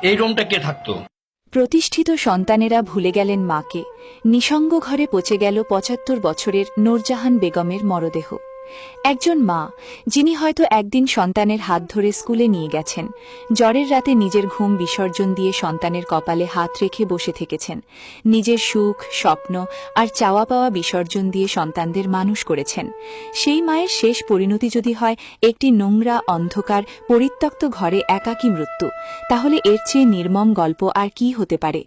এই রুমটা কে থাকতো? প্রতিষ্ঠিত সন্তানেরা ভুলে গেলেন মাকে। নিঃসঙ্গ ঘরে পচে গেল ৭৫ বছরের নূরজাহান বেগমের মরদেহ। একজন মা, যিনি হয়তো একদিন সন্তানের হাত ধরে স্কুলে নিয়ে গেছেন, জ্বরের রাতে নিজের ঘুম বিসর্জন দিয়ে সন্তানের কপালে হাত রেখে বসে থেকেছেন, নিজের সুখ, স্বপ্ন আর চাওয়া পাওয়া বিসর্জন দিয়ে সন্তানদের মানুষ করেছেন। সেই মায়ের শেষ পরিণতি যদি হয় একটি নোংরা, অন্ধকার, পরিত্যক্ত ঘরে একাকী মৃত্যু, তাহলে এর চেয়ে নির্মম গল্প আর কি হতে পারে?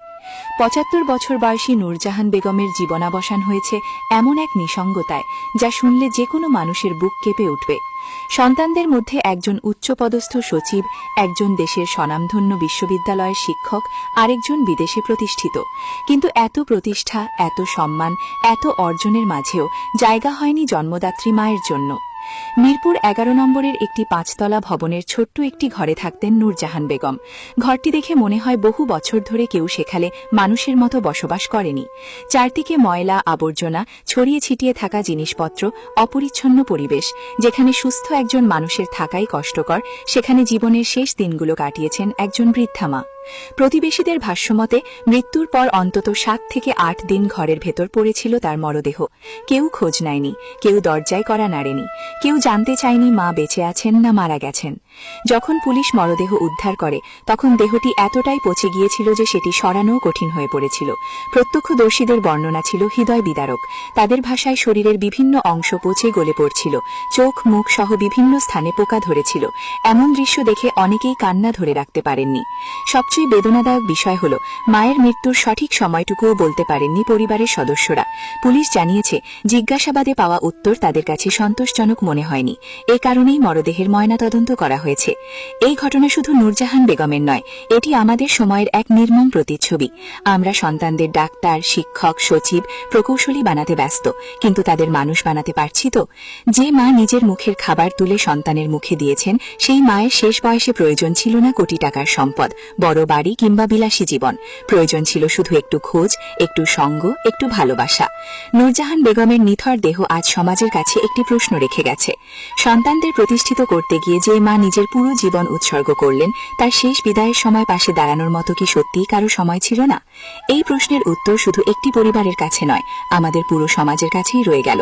৭৫ বছর বয়সী নূরজাহান বেগমের জীবনাবসান হয়েছে এমন এক নিঃসঙ্গতায়, যা শুনলে যে কোনো মানুষের বুক কেঁপে উঠবে। সন্তানদের মধ্যে একজন উচ্চপদস্থ সচিব, একজন দেশের স্বনামধন্য বিশ্ববিদ্যালয়ের শিক্ষক, আরেকজন বিদেশে প্রতিষ্ঠিত। কিন্তু এত প্রতিষ্ঠা, এত সম্মান, এত অর্জনের মাঝেও জায়গা হয়নি জন্মদাত্রী মায়ের জন্য। মিরপুর ১১ নম্বরের একটি ৫তলা ভবনের ছোট্ট একটি ঘরে থাকতেন নূরজাহান বেগম। ঘরটি দেখে মনে হয় বহু বছর ধরে কেউ সেখানে মানুষের মতো বসবাস করেনি। চারদিকে ময়লা, আবর্জনা, ছড়িয়ে ছিটিয়ে থাকা জিনিসপত্র, অপরিচ্ছন্ন পরিবেশ। যেখানে সুস্থ একজন মানুষের থাকাই কষ্টকর, সেখানে জীবনের শেষ দিনগুলো কাটিয়েছেন একজন বৃদ্ধা মা। প্রতিবেশীদের ভাষ্যমতে মৃত্যুর পর অন্তত ৭ থেকে ৮ দিন ঘরের ভেতর পড়েছিল তার মরদেহ। কেউ খোঁজ নেয়নি, কেউ দরজায় কড়া নাড়েনি, কেউ জানতে চায়নি মা বেঁচে আছেন না মারা গেছেন। যখন পুলিশ মরদেহ উদ্ধার করে, তখন দেহটি এতটাই পচে গিয়েছিল যে সেটি সরানোও কঠিন হয়ে পড়েছিল। প্রত্যক্ষদর্শীদের বর্ণনা ছিল হৃদয় বিদারক। তাদের ভাষায় শরীরের বিভিন্ন অংশ পচে গলে পড়ছিল, চোখ, মুখ সহ বিভিন্ন স্থানে পোকা ধরেছিল। এমন দৃশ্য দেখে অনেকেই কান্না ধরে রাখতে পারেননি। সবচেয়ে বেদনাদায়ক বিষয় হল, মায়ের মৃত্যুর সঠিক সময়টুকুও বলতে পারেননি পরিবারের সদস্যরা। পুলিশ জানিয়েছে, জিজ্ঞাসাবাদে পাওয়া উত্তর তাদের কাছে সন্তোষজনক মনে হয়নি। এ কারণেই মরদেহের ময়নাতদন্ত করা হয়েছে। এই ঘটনা শুধু নূরজাহান বেগমের নয়, এটি আমাদের সময়ের এক নির্মম প্রতিচ্ছবি। আমরা সন্তানদের ডাক্তার, শিক্ষক, সচিব, প্রকৌশলী বানাতে ব্যস্ত, কিন্তু তাদের মানুষ বানাতে পারছি তো? যে মা নিজের মুখের খাবার তুলে সন্তানের মুখে দিয়েছেন, সেই মায়ের শেষ বয়সে প্রয়োজন ছিল না কোটি টাকার সম্পদ, বড় বাড়ি কিংবা বিলাসী জীবন। প্রয়োজন ছিল শুধু একটু খোঁজ, একটু সঙ্গ, একটু ভালোবাসা। নূরজাহান বেগমের নিথর দেহ আজ সমাজের কাছে একটি প্রশ্ন রেখে গেছে। সন্তানদের প্রতিষ্ঠিত করতে গিয়ে যে মা নিজের পুরো জীবন উৎসর্গ করলেন, তার শেষ বিদায়ের সময় পাশে দাঁড়ানোর মতো কি সত্যিই কারো সময় ছিল না? এই প্রশ্নের উত্তর শুধু একটি পরিবারের কাছে নয়, আমাদের পুরো সমাজের কাছেই রয়ে গেল।